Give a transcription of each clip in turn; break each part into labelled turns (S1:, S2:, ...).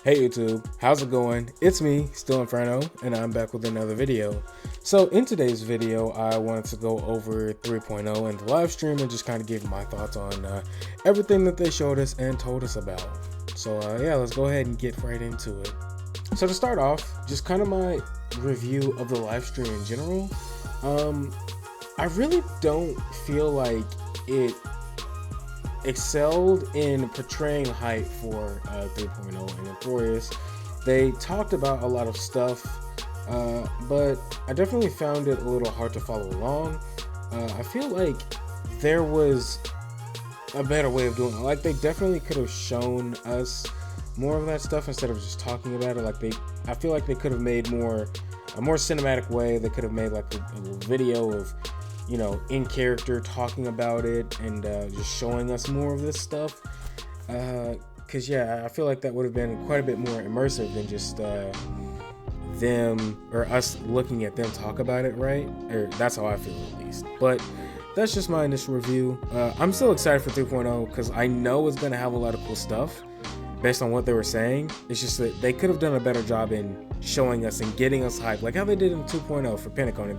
S1: Hey YouTube, how's it going? It's me, Still Inferno, and I'm back with another video. So in today's video, I wanted to go over 3.0 and the live stream and just kind of give my thoughts on everything that they showed us and told us about. So yeah, let's go ahead and get right into it. So to start off, just kind of my review of the live stream in general. I really don't feel like it excelled in portraying hype for 3.0 and Notorious. They talked about a lot of stuff, but I definitely found it a little hard to follow along. I feel like there was a better way of doing it. Like, they definitely could have shown us more of that stuff instead of just talking about it. I feel like they could have made a more cinematic way. They could have made like a little video of, you know, in character talking about it and just showing us more of this stuff. Because yeah, I feel like that would have been quite a bit more immersive than just them or us looking at them talk about it, right? Or that's how I feel, at least. But that's just my initial review. I'm still excited for 3.0 because I know it's going to have a lot of cool stuff based on what they were saying. It's just that they could have done a better job in showing us and getting us hyped, like how they did in 2.0 for Pentagon.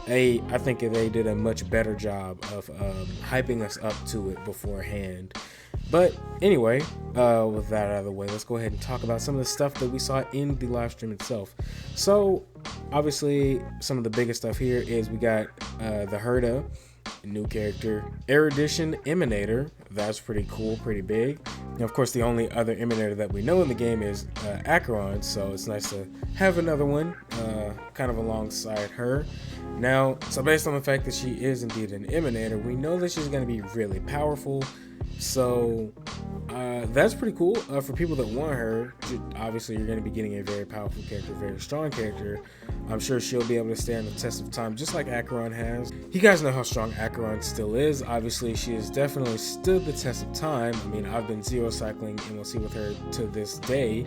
S1: I think they did a much better job of hyping us up to it beforehand. But anyway, with that out of the way, let's go ahead and talk about some of the stuff that we saw in the live stream itself. So obviously, some of the biggest stuff here is we got the Herda, new character, Erudition Emanator. That's pretty cool, pretty big. And of course, the only other Emanator that we know in the game is Acheron, so it's nice to have another one kind of alongside her. Now, so based on the fact that she is indeed an Emanator, we know that she's going to be really powerful. So that's pretty cool for people that want her. Obviously, you're going to be getting a very powerful character, very strong character. I'm sure she'll be able to stand the test of time, just like Acheron has. You guys know how strong Acheron still is. Obviously, she has definitely stood the test of time. I mean, I've been zero cycling MLC with her to this day,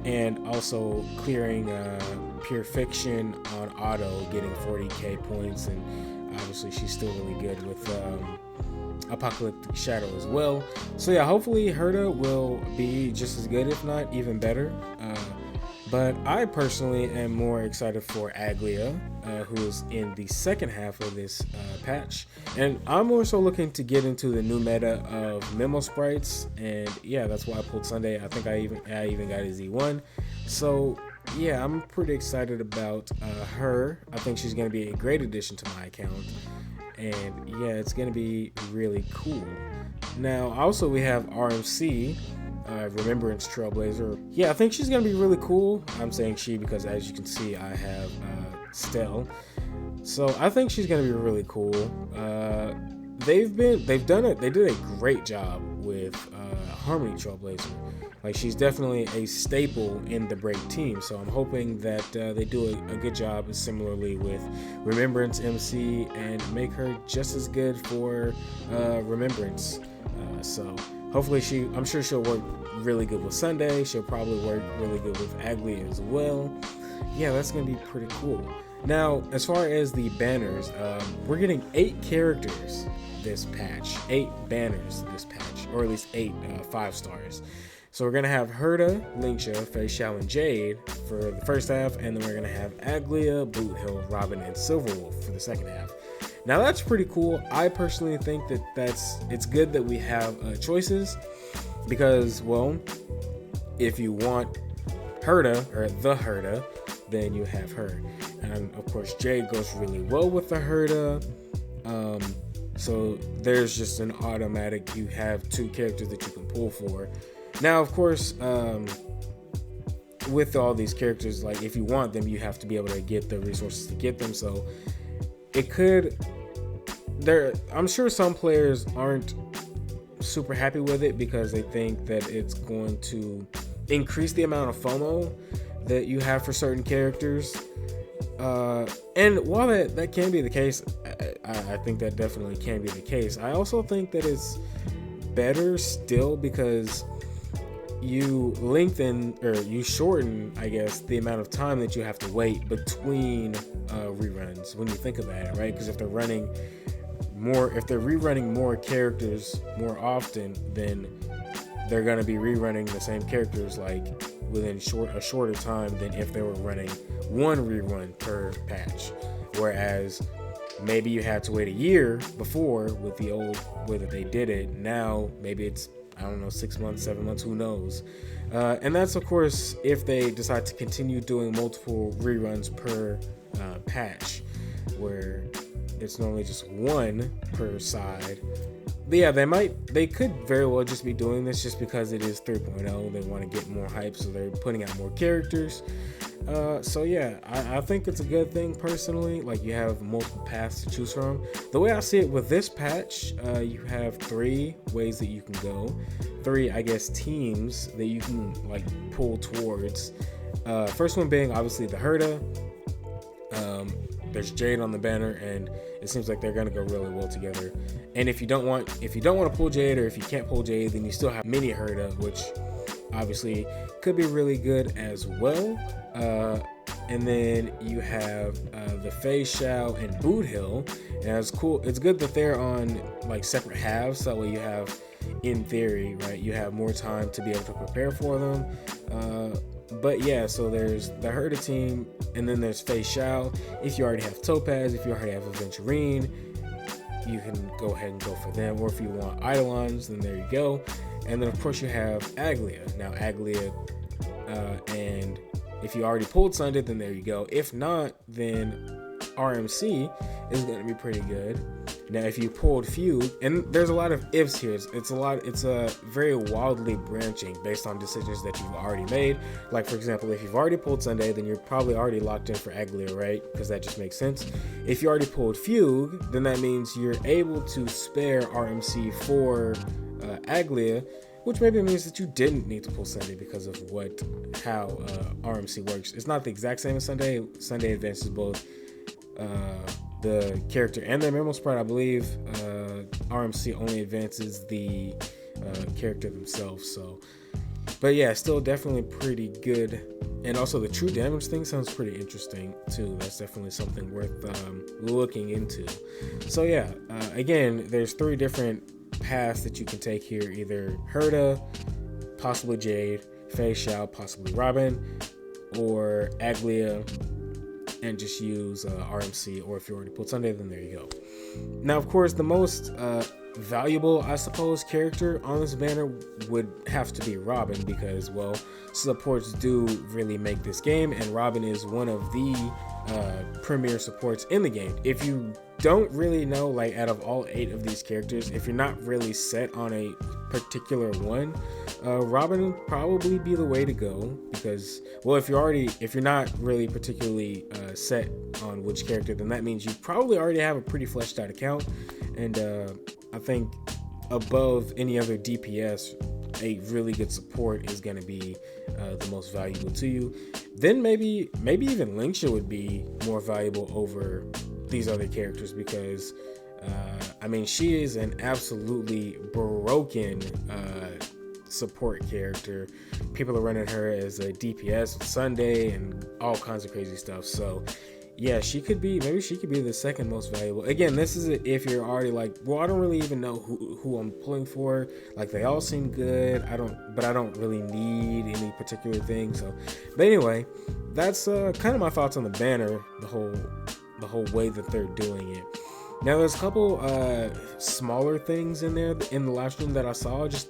S1: and also clearing Pure Fiction on auto, getting 40k points, and obviously she's still really good with Apocalyptic Shadow as well. So yeah, hopefully Herda will be just as good, if not even better. But I personally am more excited for Aglia, who is in the second half of this patch. And I'm more so looking to get into the new meta of Memo Sprites. And yeah, that's why I pulled Sunday. I think I even got a Z1. So yeah, I'm pretty excited about her. I think she's going to be a great addition to my account. And yeah, it's going to be really cool. Now, also we have RMC, Remembrance Trailblazer. Yeah, I think she's going to be really cool. I'm saying she because, as you can see, I have Stell. So I think she's going to be really cool. They did a great job with Harmony Trailblazer. Like, she's definitely a staple in the Break team, so I'm hoping that they do a good job similarly with Remembrance MC and make her just as good for Remembrance. So hopefully I'm sure she'll work really good with Sunday. She'll probably work really good with Aglia as well. Yeah, that's going to be pretty cool. Now, as far as the banners, we're getting 8 characters this patch. 8 banners this patch, or at least 8 5 stars. So we're going to have Herda, Linksha, Facial, and Jade for the first half, and then we're going to have Aglia, Boot Hill, Robin, and Silverwolf for the second half. Now that's pretty cool. I personally think that it's good that we have choices because, well, if you want Herda, or the Herda, then you have her. And of course, Jade goes really well with the Herda. So there's just an automatic, you have 2 characters that you can pull for. Now, of course, with all these characters, like, if you want them, you have to be able to get the resources to get them. So it could, I'm sure some players aren't super happy with it because they think that it's going to increase the amount of FOMO that you have for certain characters. And while that can be the case, I think that definitely can be the case. I also think that it's better still because you shorten, I guess, the amount of time that you have to wait between reruns when you think about it, right? Because if they're rerunning more characters more often, then they're going to be rerunning the same characters like within a shorter time than if they were running one rerun per patch. Whereas maybe you had to wait a year before with the old way that they did it. Now maybe it's, I don't know, 6 months, 7 months, who knows. And that's of course if they decide to continue doing multiple reruns per patch, where it's normally just one per side. But yeah, they could very well just be doing this just because it is 3.0. They want to get more hype, so they're putting out more characters. So yeah, I think it's a good thing personally. Like, you have multiple paths to choose from. The way I see it with this patch, you have 3 ways that you can go. 3, I guess, teams that you can like pull towards. First one being obviously the Herda. There's Jade on the banner, and it seems like they're gonna go really well together. And if you don't want to pull Jade, or if you can't pull Jade, then you still have Mini Herda, which obviously could be really good as well. And then you have the Fei Xiao and Boot Hill, and it's cool. It's good that they're on like separate halves, so that way you have, in theory, right, you have more time to be able to prepare for them. But yeah, so there's the Herda team, and then there's Fei Xiao. If you already have Topaz, if you already have Aventurine, you can go ahead and go for them. Or if you want Eidolons, then there you go. And then of course you have Aglia. Now Aglia, and if you already pulled Sunday, then there you go. If not, then RMC is going to be pretty good. Now, if you pulled Fugue, and there's a lot of ifs here. It's a very wildly branching based on decisions that you've already made. Like, for example, if you've already pulled Sunday, then you're probably already locked in for Aglia, right? Because that just makes sense. If you already pulled Fugue, then that means you're able to spare RMC for Aglia, which maybe means that you didn't need to pull Sunday because of how RMC works. It's not the exact same as Sunday. Sunday advances both the character and their memo sprite, I believe. RMC only advances the character themselves. So, but yeah, still definitely pretty good. And also the true damage thing sounds pretty interesting too. That's definitely something worth looking into. So yeah, again, there's 3 different paths that you can take here. Either Herda, possibly Jade, Fei Xiao, possibly Robin, or Aglia, and just use RMC, or if you already pulled Sunday, then there you go. Now, of course, the most valuable, I suppose, character on this banner would have to be Robin, because, well, supports do really make this game, and Robin is one of the premier supports in the game. If you don't really know, like, out of all 8 of these characters, if you're not really set on a particular one, Robin would probably be the way to go, because, well, if you're not really particularly set on which character, then that means you probably already have a pretty fleshed out account. And I think above any other DPS, a really good support is going to be the most valuable to you. Then maybe even Linksha would be more valuable over these other characters, because I mean, she is an absolutely broken support character. People are running her as a DPS Sunday and all kinds of crazy stuff. So yeah, maybe she could be the second most valuable. Again, this is if you're already like, well, I don't really even know who I'm pulling for. Like, they all seem good. I don't really need any particular thing. So, but anyway, that's kind of my thoughts on the banner, the whole way that they're doing it. Now, there's a couple smaller things in there in the live stream that I saw, just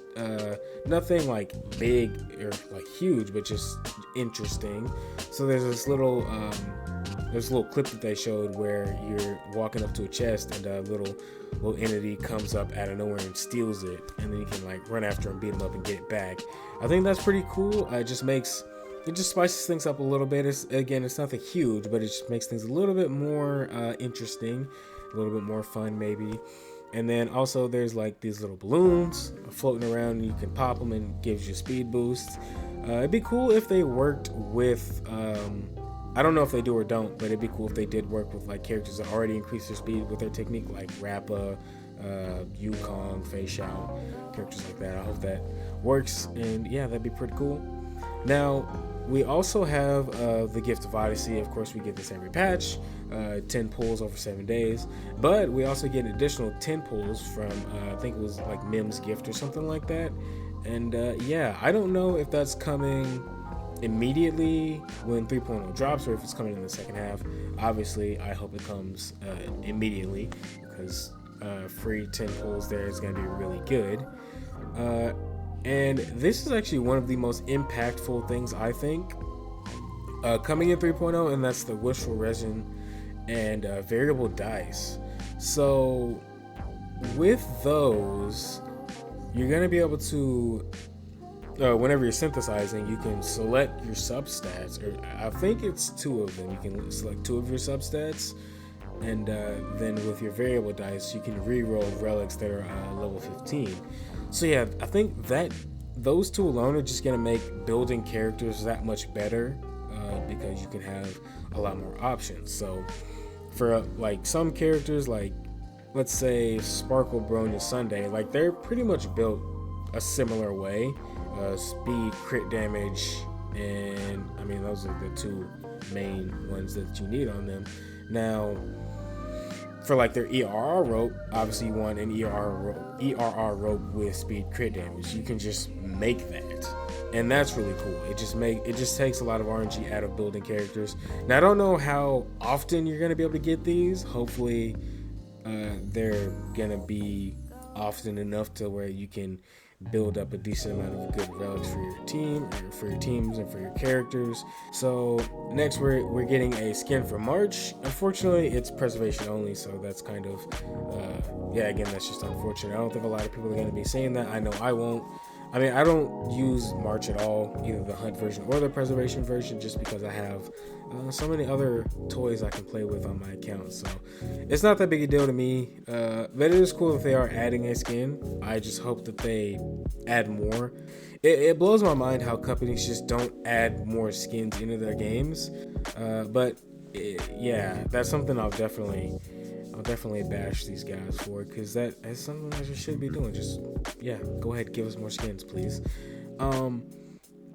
S1: nothing like big or like huge, but just interesting. So there's this little clip that they showed where you're walking up to a chest and a little entity comes up out of nowhere and steals it, and then you can like run after him, beat him up, and get it back. I think that's pretty cool. It just spices things up a little bit. It's nothing huge, but it just makes things a little bit more interesting, a little bit more fun maybe. And then also there's like these little balloons floating around, and you can pop them and gives you speed boosts. It'd be cool if they worked with I don't know if they do or don't, but it'd be cool if they did work with like characters that already increase their speed with their technique, like Rappa, Yukong, Fei Xiao, characters like that. I hope that works, and yeah, that'd be pretty cool. Now, we also have the Gift of Odyssey. Of course, we get this every patch, 10 pulls over 7 days, but we also get an additional 10 pulls from, I think it was like Mim's Gift or something like that. And yeah, I don't know if that's coming immediately when 3.0 drops or if it's coming in the second half. Obviously, I hope it comes immediately because free 10 pulls there is going to be really good. And this is actually one of the most impactful things, I think, coming in 3.0, and that's the wishful resin and variable dice. So with those, you're going to be able to, whenever you're synthesizing, you can select your substats, or I think it's 2 of them. You can select 2 of your substats, and then with your variable dice, you can re-roll relics that are level 15. So yeah, I think that those 2 alone are just gonna make building characters that much better, because you can have a lot more options. So for like some characters, like let's say Sparkle, Bronya, Sunday, like they're pretty much built a similar way. Speed, crit damage, and I mean those are the 2 main ones that you need on them. Now for like their ERR rope, obviously you want an ERR rope with speed, crit damage. You can just make that, and that's really cool. It just takes a lot of RNG out of building characters. Now I don't know how often you're gonna be able to get these. Hopefully they're gonna be often enough to where you can build up a decent amount of good relics for your team, or for your teams, and for your characters. So next we're getting a skin for March. Unfortunately, it's preservation only, so that's kind of yeah, again, that's just unfortunate. I don't think a lot of people are going to be saying that. I know I won't. I mean, I don't use March at all, either the hunt version or the preservation version, just because I have so many other toys I can play with on my account. So it's not that big a deal to me, but it is cool that they are adding a skin. I just hope that they add more. It blows my mind how companies just don't add more skins into their games, but yeah, that's something I'll definitely bash these guys for, because that is something that you should be doing. Just, yeah, go ahead, give us more skins, please.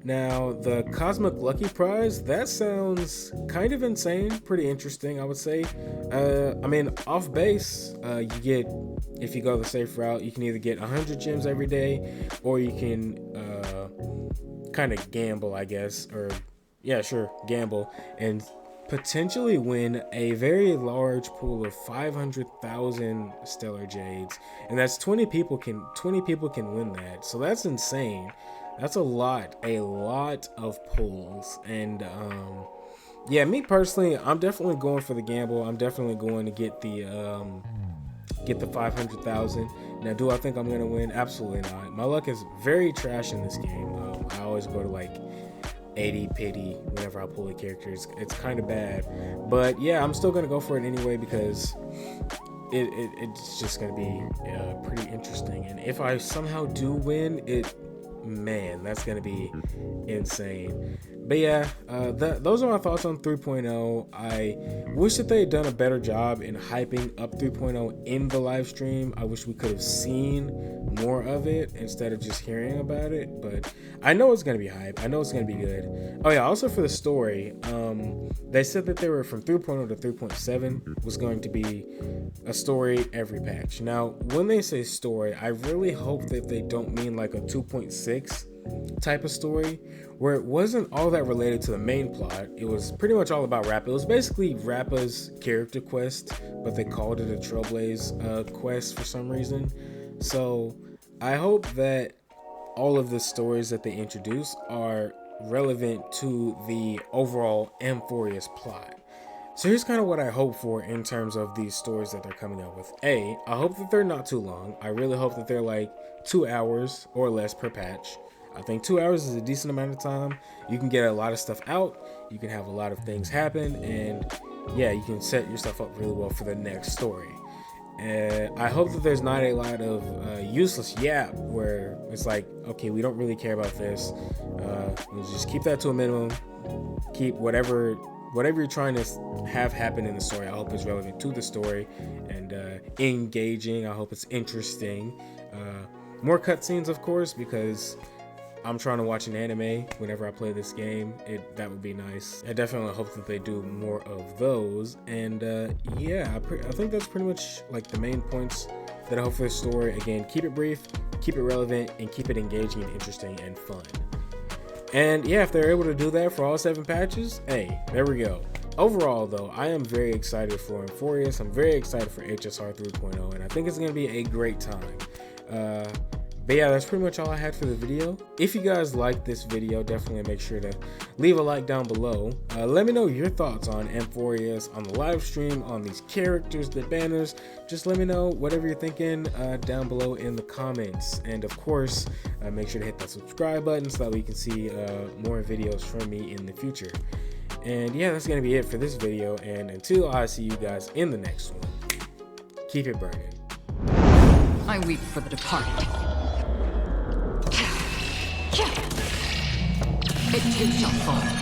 S1: Now, the Cosmic Lucky Prize, that sounds kind of insane, pretty interesting, I would say. I mean, off base, you get, if you go the safe route, you can either get 100 gems every day, or you can kind of gamble, I guess, or, yeah, sure, gamble, and potentially win a very large pool of 500,000 Stellar Jades, and that's 20 people can win that. So that's insane. That's a lot of pulls. And yeah, me personally, I'm definitely going for the gamble. I'm definitely going to get the 500,000. Now, do I think I'm gonna win? Absolutely not. My luck is very trash in this game. I always go to like 80 pity whenever I pull a character. It's kind of bad, but yeah, I'm still gonna go for it anyway, because it's just gonna be pretty interesting. And if I somehow do win it, man, that's gonna be insane. But yeah, those are my thoughts on 3.0. I wish that they had done a better job in hyping up 3.0 in the live stream. I wish we could have seen more of it instead of just hearing about it. But I know it's going to be hype. I know it's going to be good. Oh yeah, also for the story, they said that they were from 3.0 to 3.7 was going to be a story every patch. Now, when they say story, I really hope that they don't mean like a 2.6 type of story, where it wasn't all that related to the main plot. It was pretty much all about Rappa. It was basically Rappa's character quest, but they called it a Trailblaze quest for some reason. So I hope that all of the stories that they introduce are relevant to the overall Amphorius plot. So here's kind of what I hope for in terms of these stories that they're coming out with. I hope that they're not too long. I really hope that they're like 2 hours or less per patch. I think 2 hours is a decent amount of time. You can get a lot of stuff out. You can have a lot of things happen. And yeah, you can set yourself up really well for the next story. And I hope that there's not a lot of useless yap where it's like, okay, we don't really care about this. We'll just keep that to a minimum. Keep whatever you're trying to have happen in the story. I hope it's relevant to the story and engaging. I hope it's interesting. More cutscenes, of course, because I'm trying to watch an anime whenever I play this game. That would be nice. I definitely hope that they do more of those. And yeah, I think that's pretty much like the main points that I hope for the story. Again, keep it brief, keep it relevant, and keep it engaging and interesting and fun. And yeah, if they're able to do that for all 7 patches, hey, there we go. Overall though, I am very excited for Euphorius. I'm very excited for HSR 3.0, and I think it's going to be a great time. But yeah, that's pretty much all I had for the video. If you guys like this video, definitely make sure to leave a like down below. Let me know your thoughts on Euphorius, on the live stream, on these characters, the banners. Just let me know whatever you're thinking down below in the comments. And of course, make sure to hit that subscribe button so that we can see more videos from me in the future. And yeah, that's going to be it for this video. And until I see you guys in the next one, keep it burning.
S2: I weep for the departed. It too shall fall.